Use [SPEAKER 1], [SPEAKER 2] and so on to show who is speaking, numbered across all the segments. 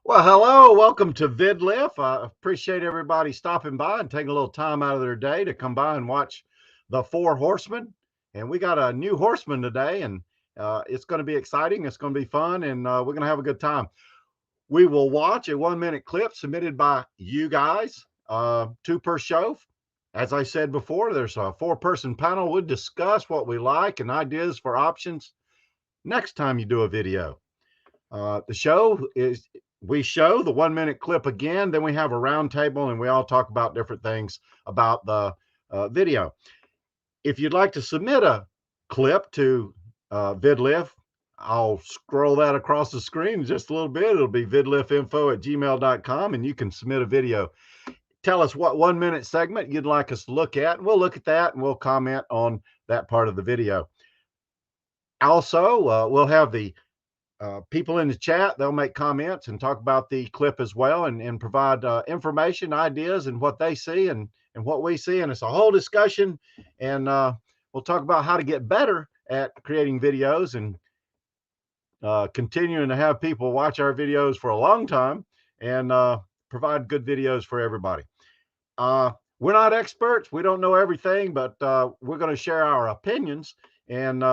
[SPEAKER 1] Well, hello, welcome to VidLift. I appreciate everybody stopping by and taking a little time out of their day to come by and watch the Four Horsemen. And we got a new horseman today, and it's going to be exciting. It's going to be fun, and we're going to have a good time. We will watch a 1-minute clip submitted by you guys, two per show. As I said before, there's a 4-person panel. We'll discuss what we like and ideas for options next time you do a video. The show is we show the 1-minute clip again, then we have a round table and we all talk about different things about the video. If you'd like to submit a clip to VidLift, I'll scroll that across the screen just a little bit. It'll be vidliftinfo@gmail.com, and you can submit a video. Tell us what 1-minute segment you'd like us to look at, and we'll look at that and we'll comment on that part of the video. Also, we'll have the people in the chat. They'll make comments and talk about the clip as well, and provide information, ideas, and what they see and what we see. And it's a whole discussion. And we'll talk about how to get better at creating videos and continuing to have people watch our videos for a long time and provide good videos for everybody. We're not experts. We don't know everything, but we're going to share our opinions. And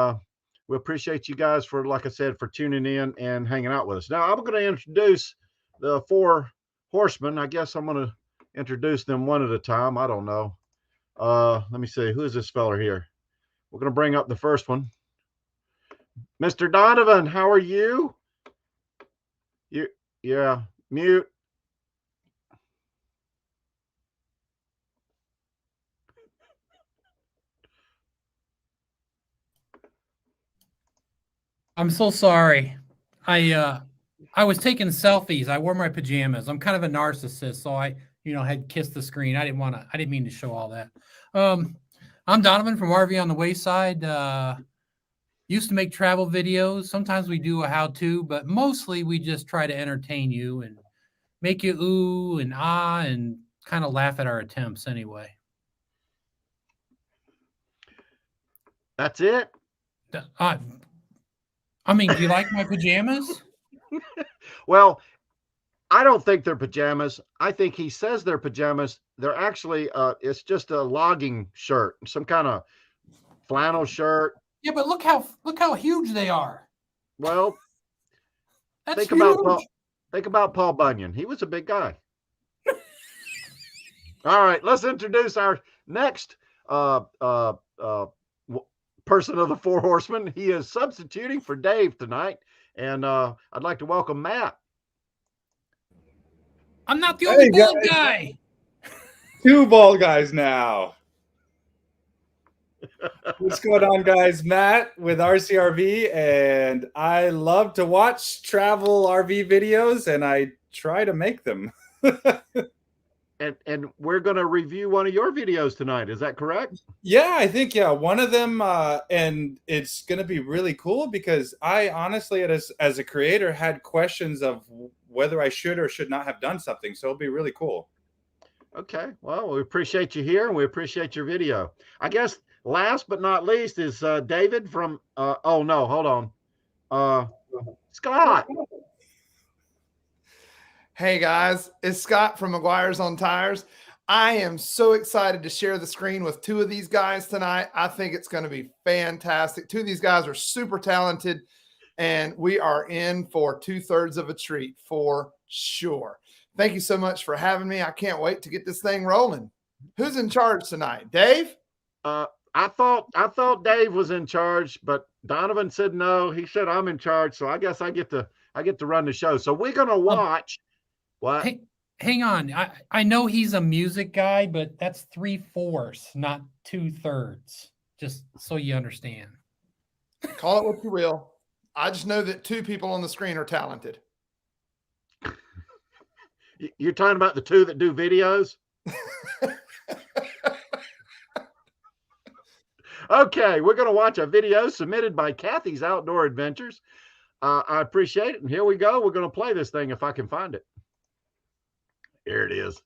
[SPEAKER 1] we appreciate you guys for, like I said, for tuning in and hanging out with us. Now, I'm going to introduce the 4 horsemen. I guess I'm going to introduce them one at a time. I don't know. Let me see. Who is this fella here? We're going to bring up the first one. Mr. Donovan, how are you? Yeah, mute.
[SPEAKER 2] I'm so sorry. I was taking selfies. I wore my pajamas. I'm kind of a narcissist, so I, had kissed the screen. I didn't mean to show all that. I'm Donovan from RV on the Wayside. Used to make travel videos. Sometimes we do a how-to, but mostly we just try to entertain you and make you ooh and ah and kind of laugh at our attempts anyway.
[SPEAKER 1] That's it?
[SPEAKER 2] I mean, do you like my pajamas?
[SPEAKER 1] Well, I don't think they're pajamas. I think he says they're pajamas. They're actually, it's just a logging shirt, some kind of flannel shirt.
[SPEAKER 2] Yeah, but look how huge they are.
[SPEAKER 1] Well,
[SPEAKER 2] That's
[SPEAKER 1] think
[SPEAKER 2] huge.
[SPEAKER 1] about Paul Bunyan. He was a big guy. All right, let's introduce our next person of the 4 horsemen. He is substituting for Dave tonight, and I'd like to welcome Matt.
[SPEAKER 2] I'm not the only bald guy.
[SPEAKER 3] 2 bald guys now. What's going on, guys? Matt with RCRV, and I love to watch travel RV videos, and I try to make them.
[SPEAKER 1] And we're going to review one of your videos tonight. Is that correct?
[SPEAKER 3] Yeah, I think, one of them, and it's going to be really cool because I honestly, as a creator, had questions of whether I should or should not have done something. So it'll be really cool.
[SPEAKER 1] Okay. Well, we appreciate you here and we appreciate your video. I guess last but not least is David from, oh no, hold on. Scott.
[SPEAKER 4] Hey guys, it's Scott from McGuire's on Tires. I am so excited to share the screen with 2 of these guys tonight. I think it's going to be fantastic. 2 of these guys are super talented, and we are in for 2/3 of a treat for sure. Thank you so much for having me. I can't wait to get this thing rolling. Who's in charge tonight? Dave?
[SPEAKER 1] I thought Dave was in charge, but Donovan said no. He said I'm in charge, so I guess I get to run the show. So we're going to watch what?
[SPEAKER 2] Hey, hang on. I know he's a music guy, but that's 3/4, not 2/3. Just so you understand.
[SPEAKER 4] Call it what you will. I just know that 2 people on the screen are talented.
[SPEAKER 1] You're talking about the 2 that do videos? Okay, we're going to watch a video submitted by Kathy's Outdoor Adventures. I appreciate it. And here we go. We're going to play this thing if I can find it. Here it is.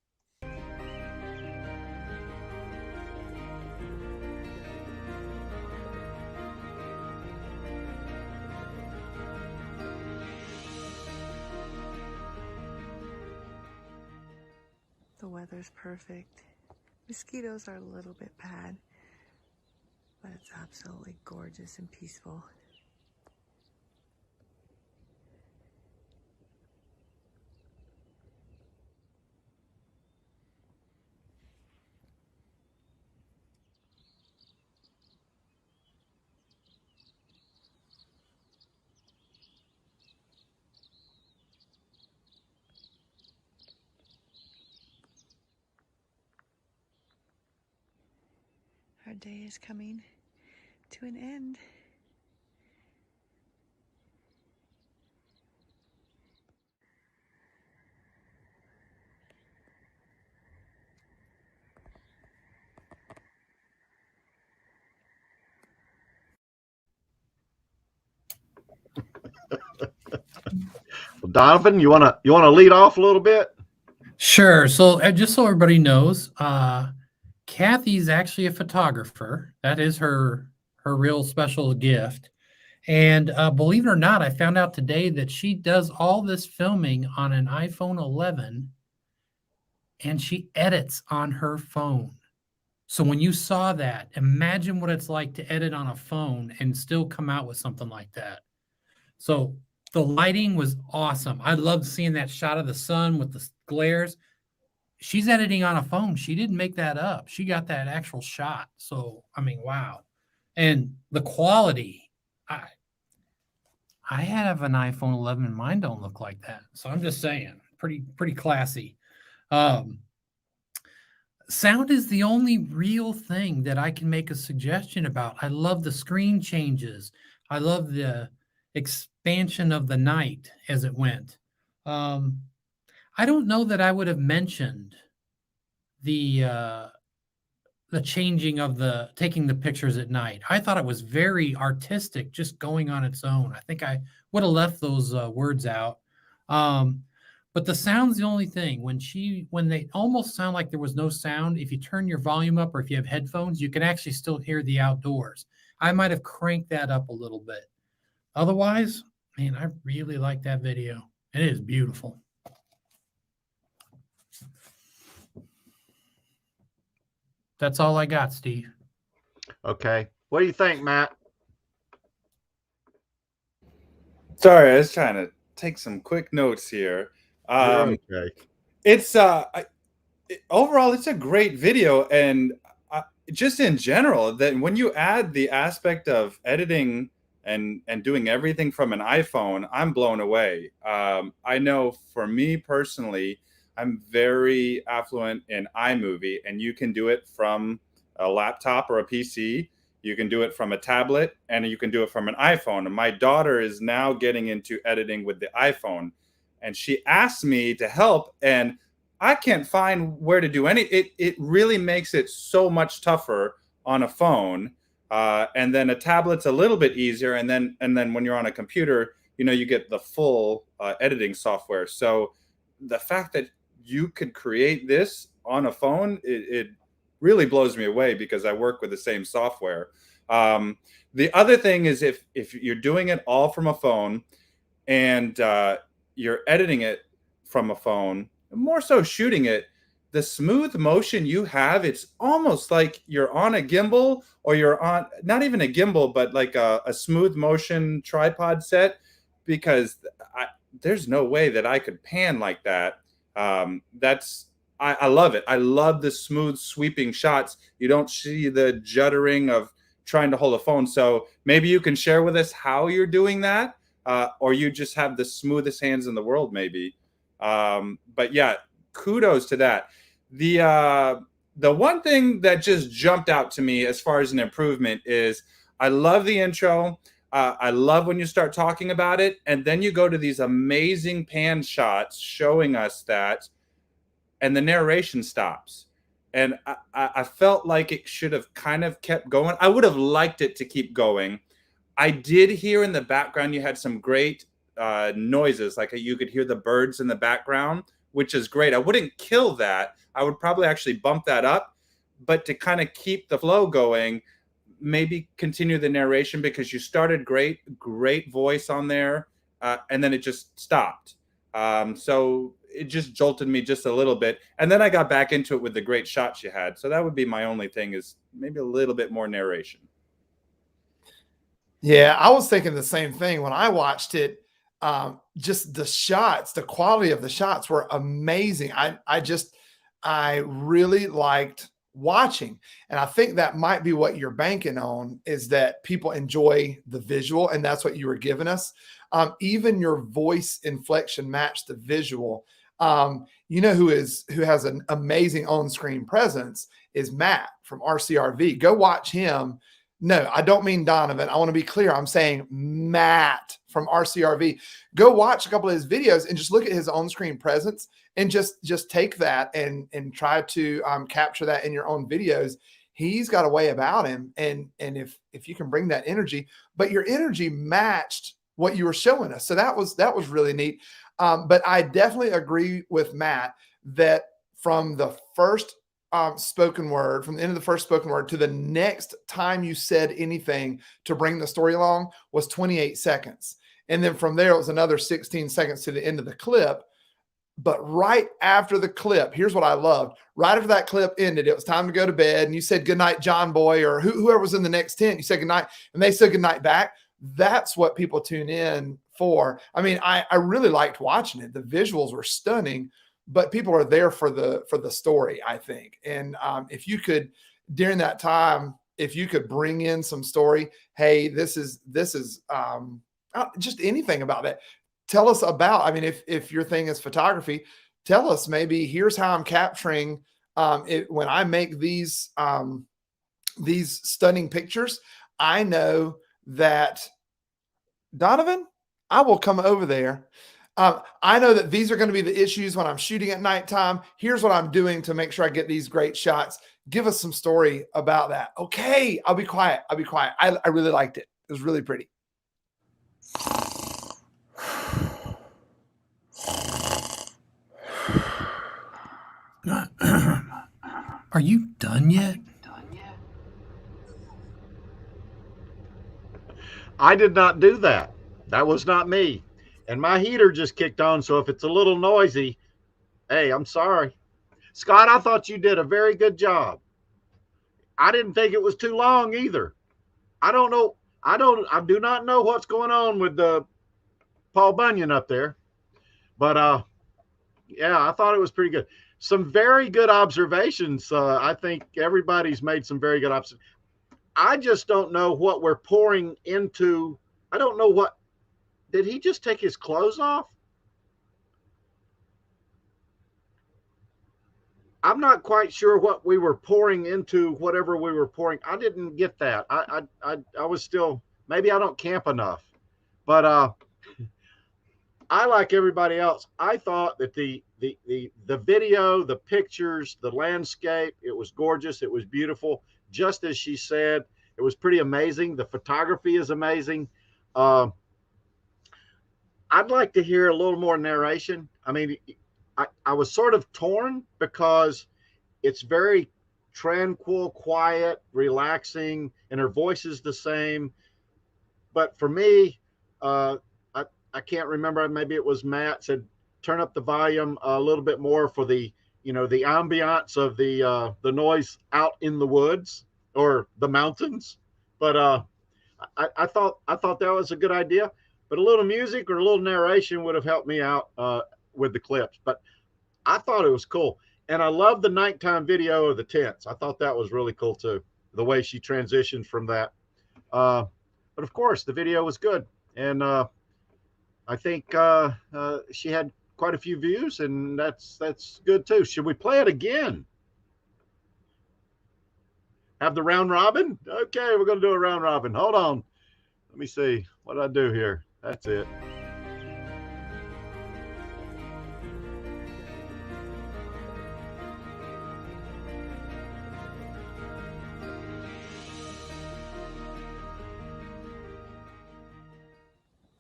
[SPEAKER 5] weather's perfect. Mosquitoes are a little bit bad, but it's absolutely gorgeous and peaceful. Our day is coming to an end.
[SPEAKER 1] Well, Donovan, you wanna lead off a little bit?
[SPEAKER 2] Sure. So just so everybody knows, Kathy's actually a photographer. That is her real special gift. And believe it or not, I found out today that she does all this filming on an iPhone 11 and she edits on her phone. So when you saw that, imagine what it's like to edit on a phone and still come out with something like that. So the lighting was awesome. I loved seeing that shot of the sun with the glares. She's editing on a phone. She didn't make that up. She got that actual shot. So, I mean, wow. And the quality, I have an iPhone 11 and mine don't look like that. So I'm just saying, pretty classy. Sound is the only real thing that I can make a suggestion about. I love the screen changes. I love the expansion of the night as it went. I don't know that I would have mentioned the changing of taking the pictures at night. I thought it was very artistic, just going on its own. I think I would have left those words out. But the sound's the only thing. When they almost sound like there was no sound, if you turn your volume up or if you have headphones, you can actually still hear the outdoors. I might have cranked that up a little bit. Otherwise, man, I really like that video. It is beautiful. That's all I got, Steve.
[SPEAKER 1] Okay. What do you think, Matt?
[SPEAKER 3] Sorry, I was trying to take some quick notes here.
[SPEAKER 1] Okay.
[SPEAKER 3] It's overall, it's a great video, and just in general, that when you add the aspect of editing and doing everything from an iPhone, I'm blown away. I know for me personally, I'm very affluent in iMovie, and you can do it from a laptop or a PC. You can do it from a tablet, and you can do it from an iPhone. And my daughter is now getting into editing with the iPhone, and she asked me to help, and I can't find where to do any. It really makes it so much tougher on a phone, and then a tablet's a little bit easier, and then when you're on a computer, you get the full editing software. So the fact that you could create this on a phone, it really blows me away, because I work with the same software. The other thing is, if you're doing it all from a phone and you're editing it from a phone, more so shooting it, the smooth motion you have, it's almost like you're on a gimbal, or you're on not even a gimbal, but like a smooth motion tripod set, because there's no way that I could pan like that. I love it. I love the smooth sweeping shots. You don't see the juddering of trying to hold a phone. So maybe you can share with us how you're doing that, or you just have the smoothest hands in the world, maybe. But yeah, kudos to that. The one thing that just jumped out to me as far as an improvement is, I love the intro. I love when you start talking about it, and then you go to these amazing pan shots showing us that, and the narration stops. And I felt like it should have kind of kept going. I would have liked it to keep going. I did hear in the background you had some great noises, like you could hear the birds in the background, which is great. I wouldn't kill that. I would probably actually bump that up, but to kind of keep the flow going, maybe continue the narration, because you started great voice on there, and then it just stopped. So it just jolted me just a little bit. And then I got back into it with the great shots you had. So that would be my only thing, is maybe a little bit more narration.
[SPEAKER 4] Yeah, I was thinking the same thing when I watched it. Just the shots, the quality of the shots were amazing. I really liked watching. And I think that might be what you're banking on, is that people enjoy the visual, and that's what you were giving us. Even your voice inflection matched the visual. You know who has an amazing on-screen presence is Matt from RCRV. Go watch him. No, I don't mean Donovan. I want to be clear. I'm saying Matt from RCRV. Go watch a couple of his videos and just look at his on-screen presence, and just take that and try to capture that in your own videos. He's got a way about him, and if you can bring that energy, but your energy matched what you were showing us, so that was really neat. But I definitely agree with Matt that from the first spoken word, from the end of the first spoken word to the next time you said anything to bring the story along was 28 seconds. And then from there, it was another 16 seconds to the end of the clip. But right after the clip, here's what I loved. Right after that clip ended, it was time to go to bed. And you said, "Good night, John Boy," or whoever was in the next tent. You said good night, and they said good night back. That's what people tune in for. I mean, I really liked watching it. The visuals were stunning, but people are there for the story, I think. And if you could, during that time, if you could bring in some story, hey, this is just anything about that. Tell us about, I mean, if your thing is photography, tell us maybe here's how I'm capturing it when I make these stunning pictures. I know that, Donovan, I will come over there. I know that these are going to be the issues when I'm shooting at nighttime. Here's what I'm doing to make sure I get these great shots. Give us some story about that. Okay, I'll be quiet. I'll be quiet. I really liked it. It was really pretty.
[SPEAKER 2] Are you done yet?
[SPEAKER 1] I did not do that. That was not me. And my heater just kicked on. So if it's a little noisy, hey, I'm sorry. Scott, I thought you did a very good job. I didn't think it was too long either. I don't know. I do not know what's going on with the Paul Bunyan up there. But yeah, I thought it was pretty good. Some very good observations. I think everybody's made some very good observations. I just don't know what we're pouring into. I don't know what. Did he just take his clothes off? I'm not quite sure what we were pouring into whatever we were pouring. I didn't get that. I was still, maybe I don't camp enough, but I, like everybody else, I thought that the video, the pictures, the landscape, it was gorgeous. It was beautiful. Just as she said, it was pretty amazing. The photography is amazing. I'd like to hear a little more narration. I mean, I was sort of torn because it's very tranquil, quiet, relaxing, and her voice is the same. But for me, I can't remember. Maybe it was Matt said, turn up the volume a little bit more for the, the ambiance of the noise out in the woods or the mountains. But I thought that was a good idea. But a little music or a little narration would have helped me out with the clips. But I thought it was cool. And I love the nighttime video of the tents. I thought that was really cool too, the way she transitioned from that. But of course, the video was good. And I think she had quite a few views, and that's good too. Should we play it again? Have the round robin? Okay, we're going to do a round robin. Hold on. Let me see. What did I do here? That's it.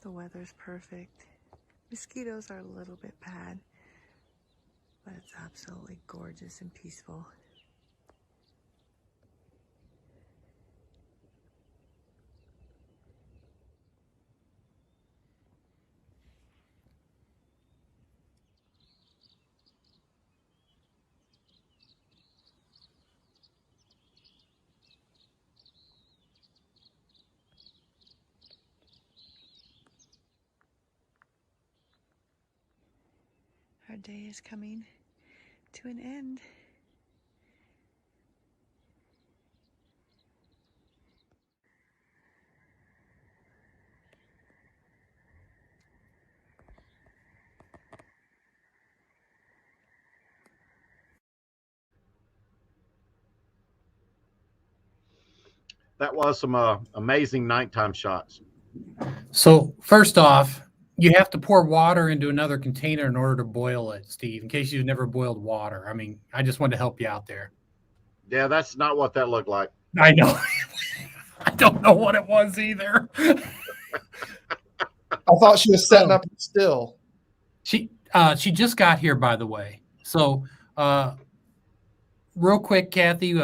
[SPEAKER 5] The weather's perfect. Mosquitoes are a little bit bad, but it's absolutely gorgeous and peaceful. Our day is coming to an end.
[SPEAKER 1] That was some amazing nighttime shots.
[SPEAKER 2] So first off, you have to pour water into another container in order to boil it, Steve, in case you've never boiled water. I mean, I just wanted to help you out there.
[SPEAKER 1] Yeah, that's not what that looked like.
[SPEAKER 2] I know. I don't know what it was either.
[SPEAKER 4] I thought she was setting up still.
[SPEAKER 2] She just got here, by the way. So real quick, Kathy,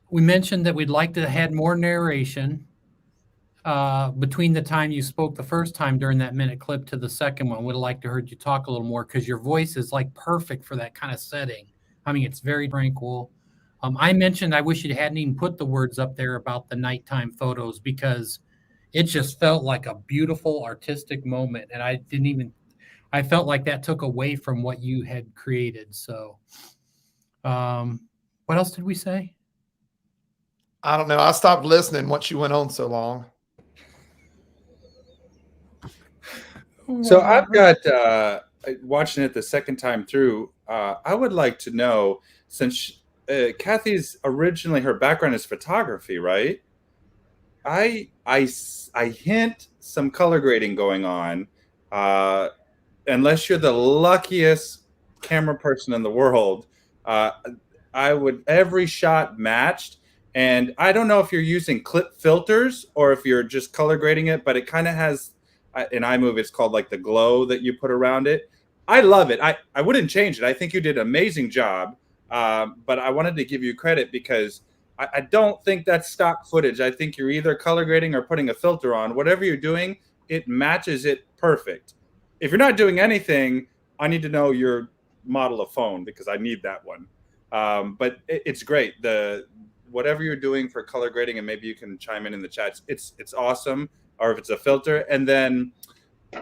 [SPEAKER 2] we mentioned that we'd like to have more narration between the time you spoke the first time during that minute clip to the second one. Would have liked to heard you talk a little more because your voice is like perfect for that kind of setting. I mean, it's very tranquil. I mentioned I wish you hadn't even put the words up there about the nighttime photos because it just felt like a beautiful artistic moment. And I felt like that took away from what you had created. So what else did we say?
[SPEAKER 4] I don't know. I stopped listening once you went on so long.
[SPEAKER 3] So I've got watching it the second time through. I would like to know, since Kathy's originally her background is photography, right? I hint some color grading going on, unless you're the luckiest camera person in the world. I would every shot matched, and I don't know if you're using clip filters or if you're just color grading it, but it kind of has. In iMovie, it's called like the glow that you put around it. I love it. I wouldn't change it. I think you did an amazing job. But I wanted to give you credit because I don't think that's stock footage. I think you're either color grading or putting a filter on. Whatever you're doing, it matches it perfect. If you're not doing anything, I need to know your model of phone because I need that one. But it's great. Whatever you're doing for color grading, and maybe you can chime in the chats. It's awesome. Or if it's a filter, and then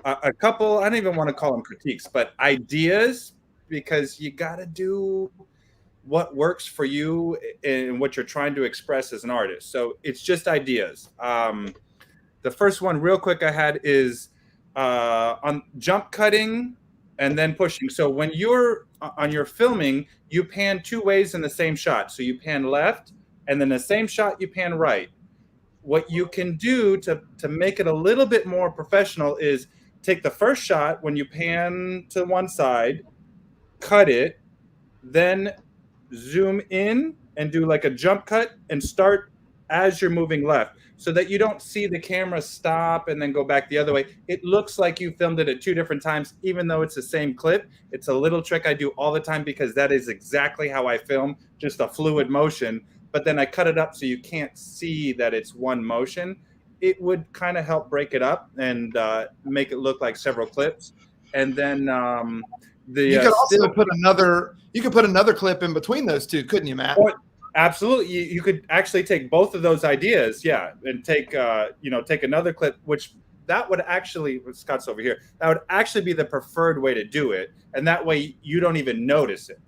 [SPEAKER 3] a couple, I don't even want to call them critiques, but ideas, because you got to do what works for you and what you're trying to express as an artist. So it's just ideas. The first one real quick I had is on jump cutting and then pushing. So when you're on your filming, you pan two ways in the same shot. So you pan left, and then the same shot you pan right. What you can do to make it a little bit more professional is take the first shot when you pan to one side, cut it, then zoom in and do like a jump cut and start as you're moving left so that you don't see the camera stop and then go back the other way. It looks like you filmed it at two different times, even though it's the same clip. It's a little trick I do all the time because that is exactly how I film, just a fluid motion. But then I cut it up so you can't see that it's one motion. It would kind of help break it up and make it look like several clips. And then
[SPEAKER 4] you could also put another. You could put another clip in between those two, couldn't you, Matt?
[SPEAKER 3] Absolutely. You could actually take both of those ideas, yeah, and take take another clip, which that would actually, Scott's over here, that would actually be the preferred way to do it, and that way you don't even notice it.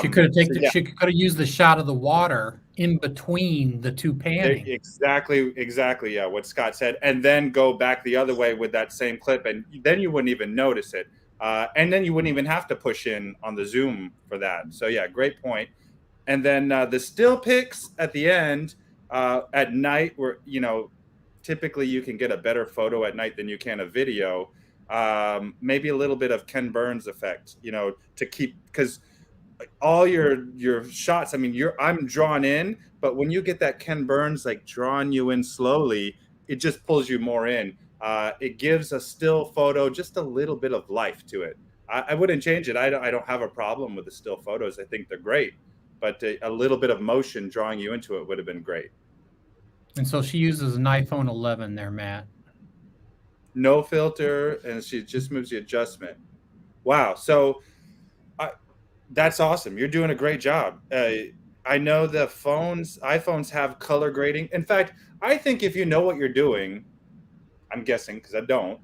[SPEAKER 2] She could have She could have used the shot of the water in between the two panning.
[SPEAKER 3] Exactly. Yeah, what Scott said, and then go back the other way with that same clip, and then you wouldn't even notice it, and then you wouldn't even have to push in on the zoom for that. So yeah, great point. And then the still pics at the end at night, where typically you can get a better photo at night than you can a video. Maybe a little bit of Ken Burns effect, to keep, because all your shots, I mean, I'm drawn in, but when you get that Ken Burns like drawing you in slowly, it just pulls you more in. It gives a still photo just a little bit of life to it. I wouldn't change it. I don't have a problem with the still photos. I think they're great, but a little bit of motion drawing you into it would have been great.
[SPEAKER 2] And so she uses an iPhone 11 there, Matt.
[SPEAKER 3] No filter, and she just moves the adjustment. Wow. So that's awesome. You're doing a great job. I know the iPhones have color grading. In fact, I think if you know what you're doing, I'm guessing because I don't,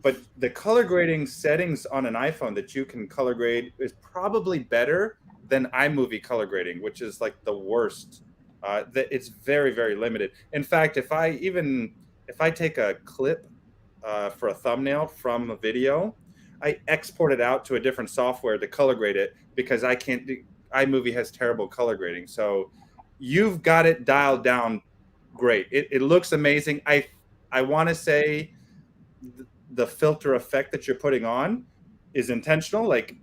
[SPEAKER 3] but the color grading settings on an iPhone that you can color grade is probably better than iMovie color grading, which is like the worst. That it's very, very limited. In fact, if I take a clip for a thumbnail from a video, I export it out to a different software to color grade it because I can't do, iMovie has terrible color grading. So you've got it dialed down great. It looks amazing. I want to say the filter effect that you're putting on is intentional. Like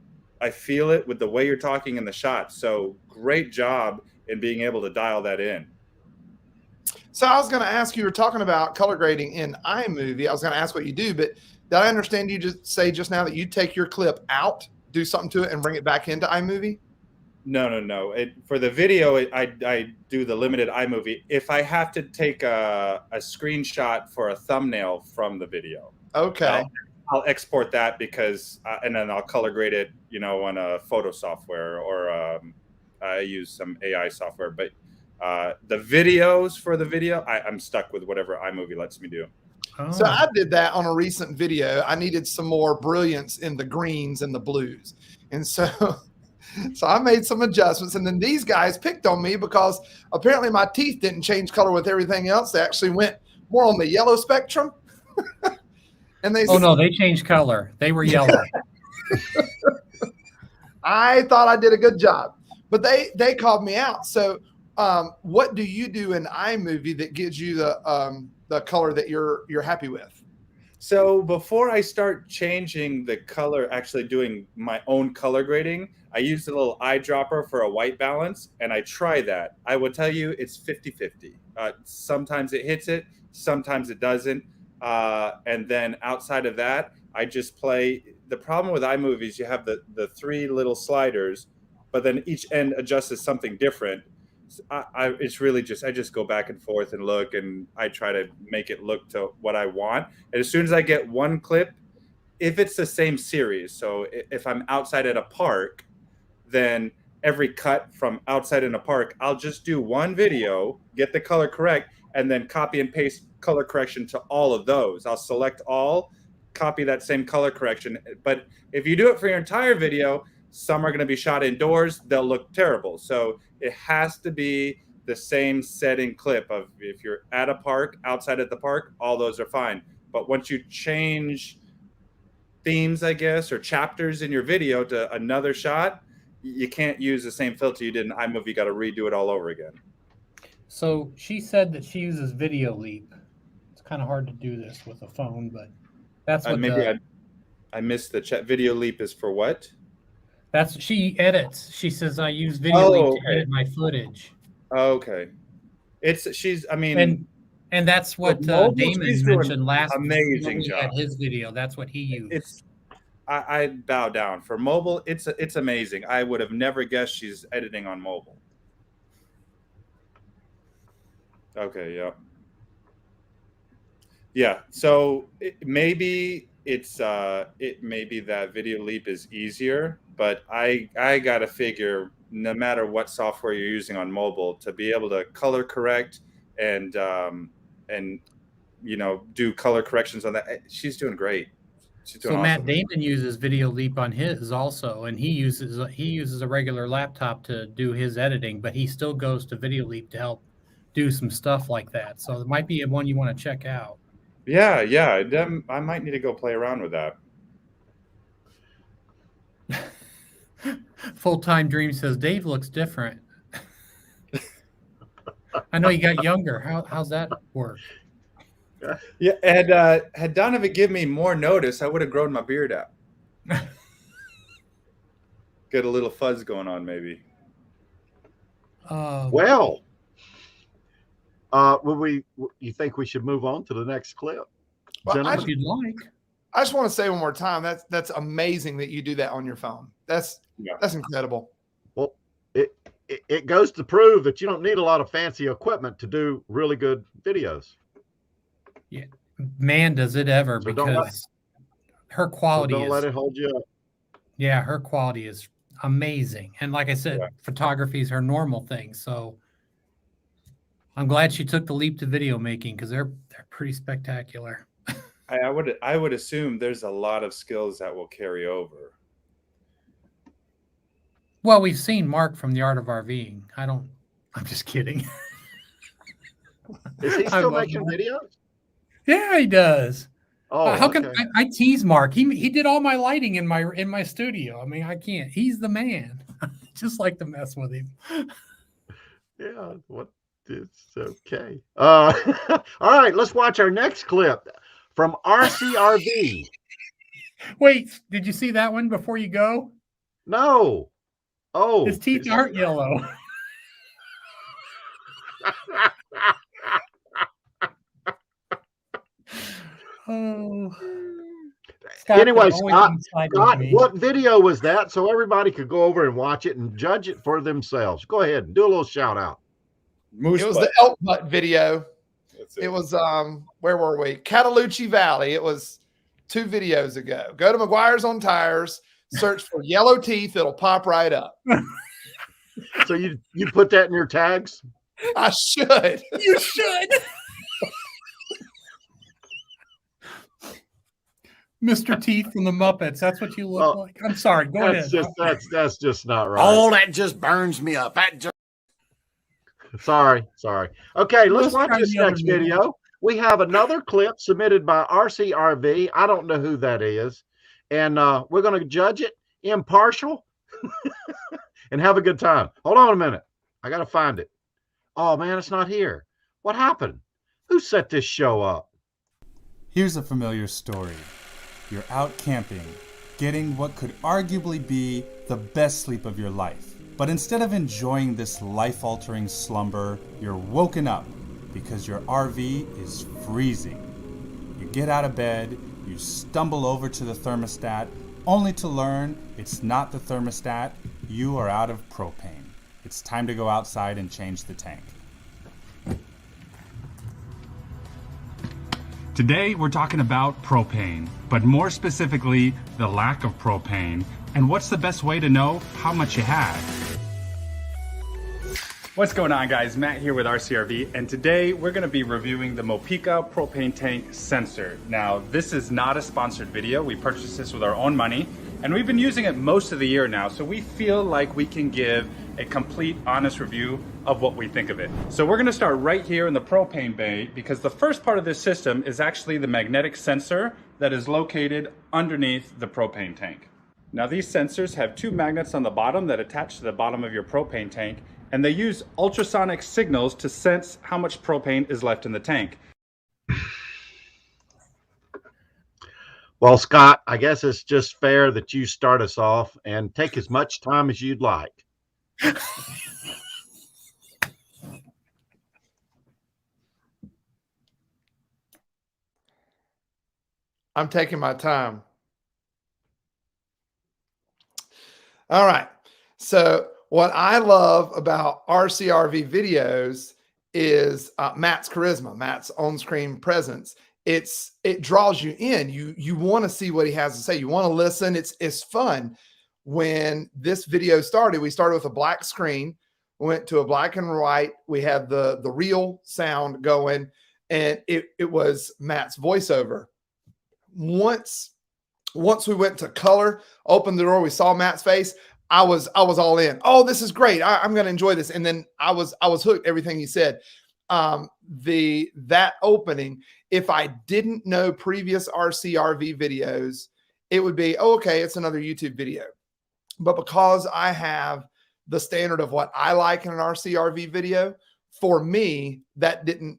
[SPEAKER 3] I feel it with the way you're talking in the shot. So great job in being able to dial that in.
[SPEAKER 4] So I was going to ask, you were talking about color grading in iMovie. I was going to ask what you do, but did I understand you just say just now that you take your clip out, do something to it, and bring it back into iMovie?
[SPEAKER 3] No. For the video, I do the limited iMovie. If I have to take a screenshot for a thumbnail from the video,
[SPEAKER 4] okay,
[SPEAKER 3] I'll export that because, and then I'll color grade it, on a photo software or I use some AI software. But the videos for the video, I'm stuck with whatever iMovie lets me do.
[SPEAKER 2] Oh.
[SPEAKER 4] So I did that on a recent video. I needed some more brilliance in the greens and the blues, and so I made some adjustments. And then these guys picked on me because apparently my teeth didn't change color with everything else. They actually went more on the yellow spectrum. And they
[SPEAKER 2] no, they changed color. They were yellow.
[SPEAKER 4] I thought I did a good job, but they called me out. So what do you do in iMovie that gives you the color that you're happy with?
[SPEAKER 3] So before I start changing the color, actually doing my own color grading, I use a little eyedropper for a white balance, and I try that. I will tell you it's 50-50. Sometimes it hits it, sometimes it doesn't. And then outside of that, I just play. The problem with iMovie is you have the three little sliders, but then each end adjusts to something different. It's really just, I just go back and forth and look, and I try to make it look to what I want. And as soon as I get one clip, if it's the same series, so if I'm outside at a park, then every cut from outside in a park, I'll just do one video, get the color correct, and then copy and paste color correction to all of those. I'll select all, copy that same color correction. But if you do it for your entire video, some are going to be shot indoors, they'll look terrible. So it has to be the same setting clip of if you're at a park, outside at the park, all those are fine. But once you change themes, I guess, or chapters in your video to another shot, you can't use the same filter you did in iMovie. You got to redo it all over again.
[SPEAKER 2] So she said that she uses VideoLeap. It's kind of hard to do this with a phone, but that's what
[SPEAKER 3] I missed the chat. VideoLeap is for what?
[SPEAKER 2] That's she edits. She says I use VideoLeap to edit my footage.
[SPEAKER 3] Okay.
[SPEAKER 2] And that's what Damon mentioned last.
[SPEAKER 3] Amazing job.
[SPEAKER 2] At his video, that's what he used.
[SPEAKER 3] I bow down for mobile. It's amazing. I would have never guessed she's editing on mobile. Okay. Yeah. So maybe that VideoLeap is easier, but I gotta figure no matter what software you're using on mobile to be able to color correct and do color corrections on that. She's doing great.
[SPEAKER 2] So awesome. Matt Damon uses VideoLeap on his also, and he uses a regular laptop to do his editing, but he still goes to VideoLeap to help do some stuff like that. So it might be one you want to check out.
[SPEAKER 3] Yeah. I might need to go play around with that.
[SPEAKER 2] Full-time Dream says Dave looks different. I know you got younger. How's that work?
[SPEAKER 3] Yeah, had Donovan given me more notice, I would have grown my beard out. Get a little fuzz going on, maybe.
[SPEAKER 1] You think we should move on to the next clip?
[SPEAKER 4] Well,
[SPEAKER 2] if you'd like.
[SPEAKER 4] I just want to say one more time, that's amazing that you do that on your phone. That's incredible.
[SPEAKER 1] Well, it goes to prove that you don't need a lot of fancy equipment to do really good videos.
[SPEAKER 2] Yeah, man, does it ever, so because her quality
[SPEAKER 1] don't let it hold you up.
[SPEAKER 2] Yeah, her quality is amazing. And like I said, photography is her normal thing. So I'm glad she took the leap to video making because they're pretty spectacular.
[SPEAKER 3] I would assume there's a lot of skills that will carry over.
[SPEAKER 2] Well, we've seen Mark from the Art of RVing. I'm just kidding.
[SPEAKER 1] Is he still making videos?
[SPEAKER 2] Yeah, he does.
[SPEAKER 1] Oh,
[SPEAKER 2] how can
[SPEAKER 1] okay.
[SPEAKER 2] I tease Mark? He did all my lighting in my studio. I mean, I can't. He's the man. Just like to mess with him.
[SPEAKER 1] Yeah, it's okay. All right, let's watch our next clip from RCRV.
[SPEAKER 2] Wait, did you see that one before you go?
[SPEAKER 1] No. Oh,
[SPEAKER 2] his teeth aren't yellow. Oh.
[SPEAKER 1] Anyway, Scott, what video was that? So everybody could go over and watch it and judge it for themselves. Go ahead and do a little shout out.
[SPEAKER 4] It was the elk butt video. It was where were we? Cataloochee Valley. It was 2 videos ago. Go to McGuire's on Tires, search for yellow teeth, it'll pop right up.
[SPEAKER 1] So you put that in your tags?
[SPEAKER 4] I should.
[SPEAKER 2] You should. Mr. Teeth from the Muppets. That's what you look like. I'm sorry. Go ahead.
[SPEAKER 1] That's just not right.
[SPEAKER 6] Oh, that just burns me up.
[SPEAKER 1] Sorry. Okay, let's watch this next video. We have another clip submitted by RCRV. I don't know who that is. And we're going to judge it impartial and have a good time. Hold on a minute. I got to find it. Oh, man, it's not here. What happened? Who set this show up?
[SPEAKER 7] Here's a familiar story. You're out camping, getting what could arguably be the best sleep of your life. But instead of enjoying this life-altering slumber, you're woken up because your RV is freezing. You get out of bed, you stumble over to the thermostat, only to learn it's not the thermostat, you are out of propane. It's time to go outside and change the tank.
[SPEAKER 8] Today we're talking about propane, but more specifically, the lack of propane, and what's the best way to know how much you have.
[SPEAKER 9] What's going on, guys? Matt here with RCRV, and today we're going to be reviewing the Mopica propane tank sensor. Now, this is not a sponsored video. We purchased this with our own money, and we've been using it most of the year now, so we feel like we can give a complete, honest review of what we think of it. So we're going to start right here in the propane bay, because the first part of this system is actually the magnetic sensor that is located underneath the propane tank. Now, these sensors have 2 magnets on the bottom that attach to the bottom of your propane tank, and they use ultrasonic signals to sense how much propane is left in the tank.
[SPEAKER 1] Well, Scott, I guess it's just fair that you start us off and take as much time as you'd like.
[SPEAKER 4] I'm taking my time. All right. So what I love about RCRV videos is Matt's charisma, Matt's on-screen presence. It draws you in. You want to see what he has to say. You want to listen. It's fun. When this video started, we started with a black screen, went to a black and white. We had the real sound going, and it was Matt's voiceover. Once we went to color, opened the door, we saw Matt's face. I was all in. Oh, this is great. I'm going to enjoy this. And then I was hooked. Everything he said. That opening, if I didn't know previous RCRV videos, it would be, oh, okay, it's another YouTube video. But because I have the standard of what I like in an RCRV video, for me, that didn't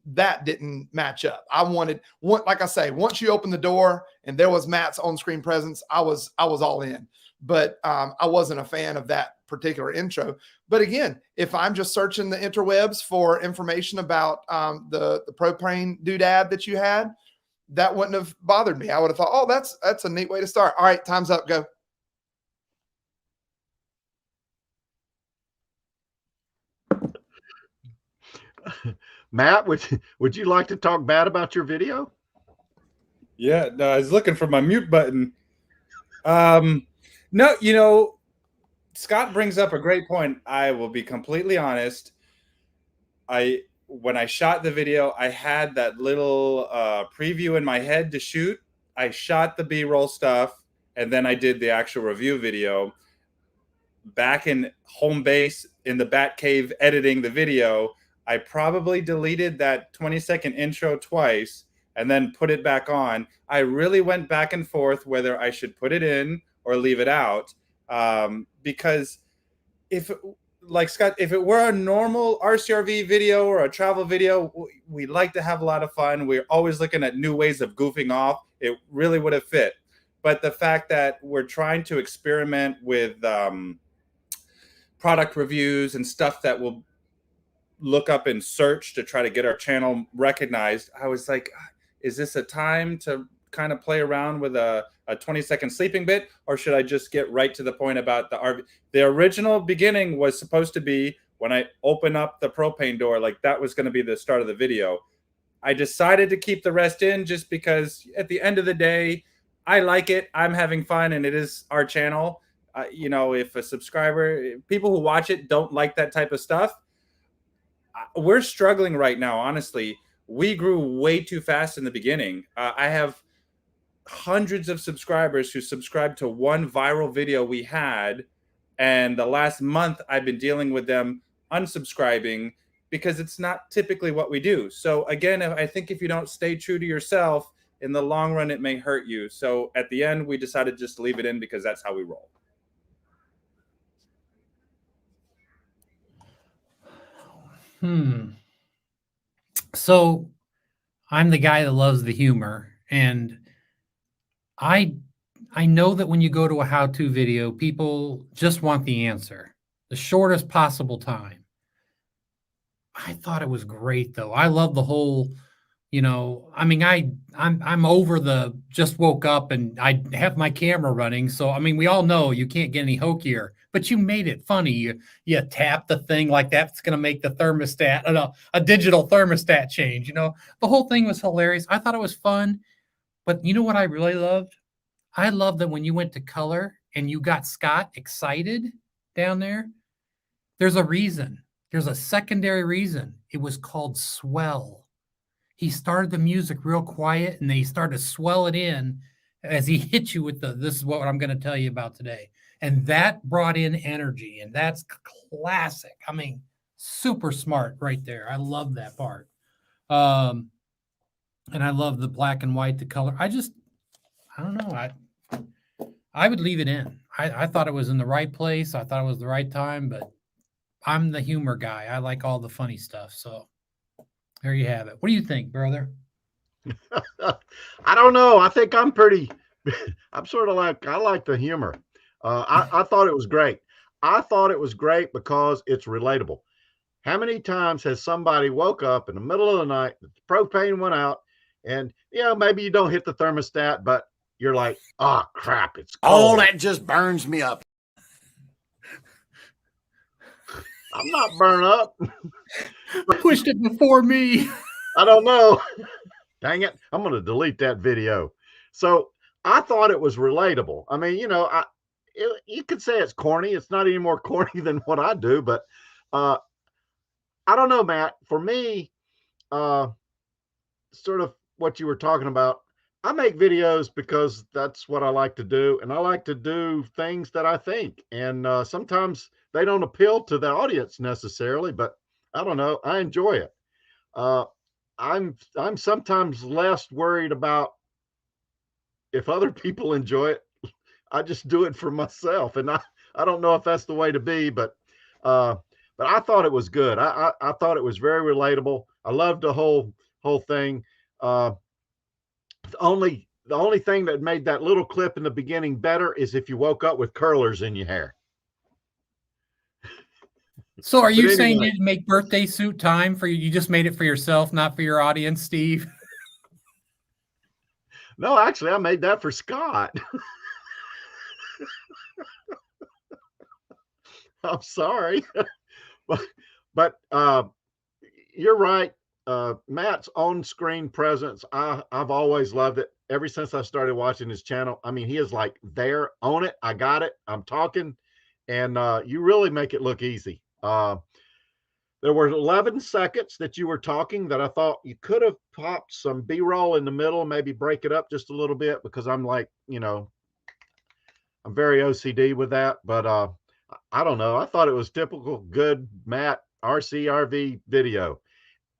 [SPEAKER 4] match up. I wanted, like I say, once you open the door and there was Matt's on-screen presence, I was all in. But I wasn't a fan of that particular intro. But again, if I'm just searching the interwebs for information about the propane doodad that you had, that wouldn't have bothered me. I would have thought, oh, that's a neat way to start. All right, time's up. Go.
[SPEAKER 1] Matt, would you like to talk bad about your video?
[SPEAKER 3] Yeah, no, I was looking for my mute button. No, you know, Scott brings up a great point. I will be completely honest. when I shot the video, I had that little preview in my head to shoot. I shot the B-roll stuff, and then I did the actual review video. Back in home base in the Bat Cave editing the video, I probably deleted that 20-second intro twice and then put it back on. I really went back and forth whether I should put it in or leave it out, because like Scott, if it were a normal RCRV video or a travel video, we like to have a lot of fun. We're always looking at new ways of goofing off. It really would have fit. But the fact that we're trying to experiment with product reviews and stuff that we'll look up in search to try to get our channel recognized, I was like, is this a time to kind of play around with a 20-second sleeping bit, or should I just get right to the point about the RV? The original beginning was supposed to be when I open up the propane door, like that was going to be the start of the video. I decided to keep the rest in just because at the end of the day, I like it. I'm having fun, and it is our channel. You know, if a subscriber, people who watch it don't like that type of stuff, we're struggling right now, honestly. We grew way too fast in the beginning. I have hundreds of subscribers who subscribed to one viral video we had, and the last month I've been dealing with them unsubscribing because it's not typically what we do. So again, I think if you don't stay true to yourself, in the long run, it may hurt you. So at the end, we decided just to leave it in because that's how we roll.
[SPEAKER 2] So I'm the guy that loves the humor, and I know that when you go to a how-to video, people just want the answer, the shortest possible time. I thought it was great, though. I love the whole, you know, I mean, I'm over the just woke up and I have my camera running. So, I mean, we all know you can't get any hokier, but you made it funny. You tap the thing like that's going to make the thermostat, a digital thermostat change. You know, the whole thing was hilarious. I thought it was fun. But you know what I really loved? I love that when you went to color and you got Scott excited down there, there's a reason. There's a secondary reason. It was called swell. He started the music real quiet and they started to swell it in as he hit you with this is what I'm going to tell you about today. And that brought in energy, and that's classic. I mean, super smart right there. I love that part. And I love the black and white, the color. I don't know. I would leave it in. I thought it was in the right place. I thought it was the right time, but I'm the humor guy. I like all the funny stuff. So there you have it. What do you think, brother?
[SPEAKER 1] I don't know. I think I'm sort of like, I like the humor. I thought it was great. I thought it was great because it's relatable. How many times has somebody woke up in the middle of the night, the propane went out, and maybe you don't hit the thermostat, but you're like, oh crap, it's cold.
[SPEAKER 6] Oh, that just burns me up.
[SPEAKER 1] I'm not burnt up.
[SPEAKER 2] Pushed it before me.
[SPEAKER 1] I don't know. Dang it. I'm going to delete that video. So I thought it was relatable. I mean, you could say it's corny. It's not any more corny than what I do, but I don't know, Matt. For me, sort of what you were talking about, I make videos because that's what I like to do. And I like to do things that I think. And sometimes they don't appeal to the audience necessarily, but I don't know. I enjoy it. I'm sometimes less worried about if other people enjoy it. I just do it for myself. And I don't know if that's the way to be, but I thought it was good. I thought it was very relatable. I loved the whole thing. The only thing that made that little clip in the beginning better is if you woke up with curlers in your hair.
[SPEAKER 2] So are you saying you didn't make birthday suit time for you? You just made it for yourself, not for your audience, Steve?
[SPEAKER 1] No, actually, I made that for Scott. I'm sorry. but you're right. Matt's on-screen presence, I've always loved it. Ever since I started watching his channel, I mean, he is like there, on it. I got it. I'm talking. And you really make it look easy. There were 11 seconds that you were talking that I thought you could have popped some B-roll in the middle, maybe break it up just a little bit, because I'm like, I'm very OCD with that. But I don't know. I thought it was typical good Matt RCRV video.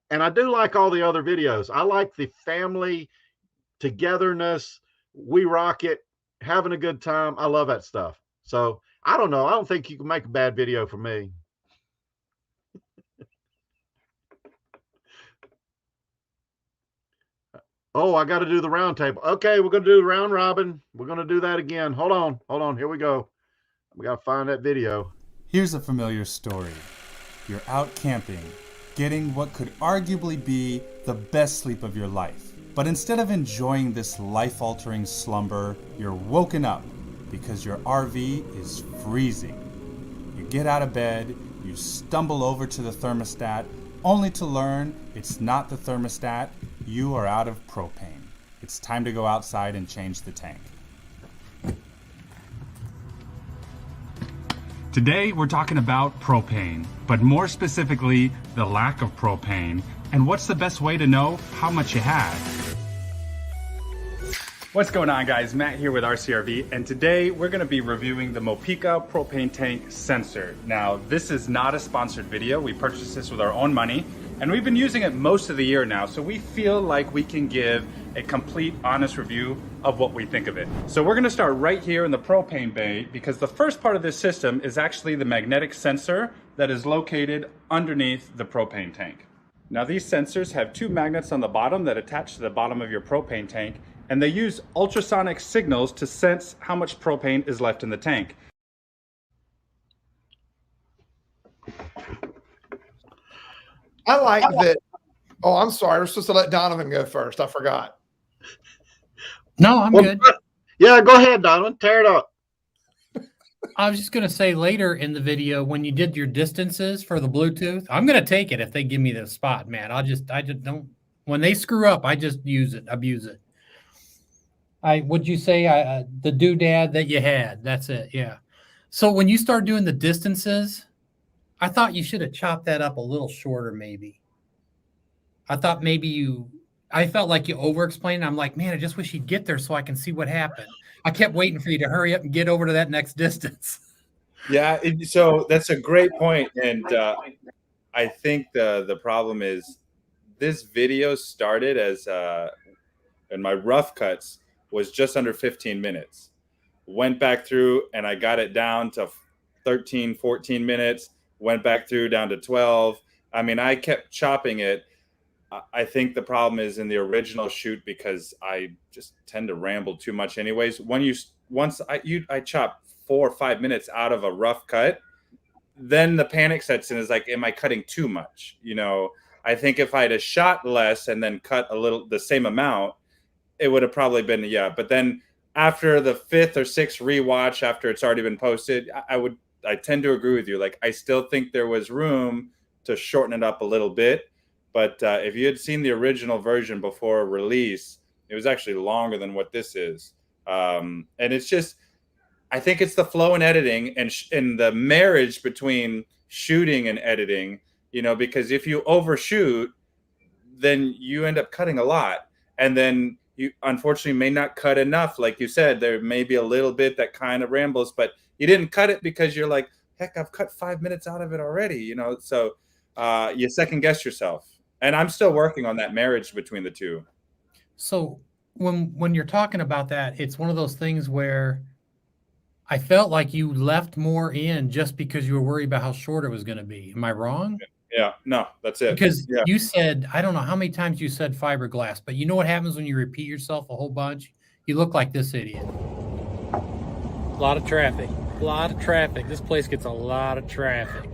[SPEAKER 1] And I do like all the other videos. I like the family togetherness. We rock it, having a good time. I love that stuff. So I don't know. I don't think you can make a bad video for me. Oh, I got to do the round table. Okay, we're going to do the round robin. We're going to do that again. Hold on. Here we go. We got to find that video.
[SPEAKER 7] Here's a familiar story. You're out camping, getting what could arguably be the best sleep of your life. But instead of enjoying this life-altering slumber, you're woken up because your RV is freezing. You get out of bed, you stumble over to the thermostat, only to learn it's not the thermostat. You are out of propane. It's time to go outside and change the tank.
[SPEAKER 8] Today we're talking about propane, but more specifically, the lack of propane, and what's the best way to know how much you have.
[SPEAKER 9] What's going on, guys? Matt here with RCRV, and today we're going to be reviewing the Mopica propane tank sensor. Now, this is not a sponsored video. We purchased this with our own money, and we've been using it most of the year now, so we feel like we can give a complete, honest review of what we think of it. So we're going to start right here in the propane bay, because the first part of this system is actually the magnetic sensor that is located underneath the propane tank. Now, these sensors have two magnets on the bottom that attach to the bottom of your propane tank, and they use ultrasonic signals to sense how much propane is left in the tank.
[SPEAKER 4] I like that. Oh, I'm sorry. We're supposed to let Donovan go first. I forgot.
[SPEAKER 2] No, I'm good.
[SPEAKER 1] Yeah, go ahead, Donovan. Tear it up.
[SPEAKER 2] I was just going to say later in the video, when you did your distances for the Bluetooth, I'm going to take it if they give me the spot, man. I just don't, when they screw up, I just use it, abuse it. Would you say the doodad that you had? That's it. Yeah. So when you start doing the distances, I thought you should have chopped that up a little shorter, maybe. I thought I felt like you over-explained. I'm like, man, I just wish you'd get there so I can see what happened. I kept waiting for you to hurry up and get over to that next distance.
[SPEAKER 3] Yeah, so that's a great point, and I think the problem is this video started as and my rough cuts was just under 15 minutes. Went back through and I got it down to 13, 14 minutes, went back through down to 12. I mean, I kept chopping it. I think the problem is in the original shoot, because I just tend to ramble too much anyways. Once I chop 4 or 5 minutes out of a rough cut, then the panic sets in. Is like, am I cutting too much? I think if I'd have shot less and then cut the same amount, it would have probably been, yeah. But then after the 5th or 6th rewatch, after it's already been posted, I tend to agree with you. Like, I still think there was room to shorten it up a little bit. But if you had seen the original version before release, it was actually longer than what this is. And it's just, I think it's the flow in editing and the marriage between shooting and editing, because if you overshoot, then you end up cutting a lot. And then you unfortunately may not cut enough. Like you said, there may be a little bit that kind of rambles, but you didn't cut it because you're like, heck, I've cut 5 minutes out of it already, so you second guess yourself. And I'm still working on that marriage between the two.
[SPEAKER 2] So when you're talking about that, it's one of those things where I felt like you left more in just because you were worried about how short it was going to be. Am I wrong?
[SPEAKER 3] Yeah, no, that's it.
[SPEAKER 2] Because you said, I don't know how many times you said fiberglass, but you know what happens when you repeat yourself a whole bunch? You look like this idiot. A lot of traffic. This place gets a lot of traffic.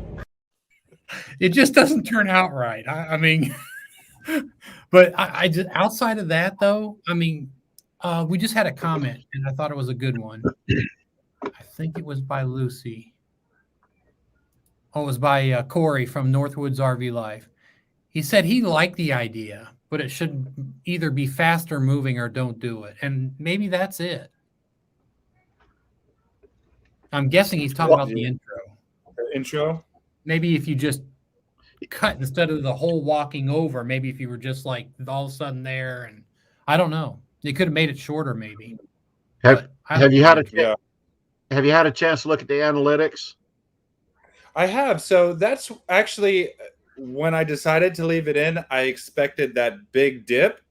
[SPEAKER 2] It just doesn't turn out right. I mean, but I just, outside of that though, I mean, we just had a comment and I thought it was a good one. I think it was by Lucy. Oh, it was by Corey from Northwoods RV Life. He said he liked the idea, but it should either be faster moving or don't do it. And maybe that's it. I'm guessing he's talking about the intro.
[SPEAKER 3] Intro?
[SPEAKER 2] Maybe if you just cut instead of the whole walking over. Maybe if you were just like all of a sudden there, and I don't know, they could have made it shorter maybe.
[SPEAKER 1] Have you had
[SPEAKER 3] Yeah.
[SPEAKER 1] have you had a chance to look at the analytics?
[SPEAKER 3] I have. So that's actually when I decided to leave it in, I expected that big dip.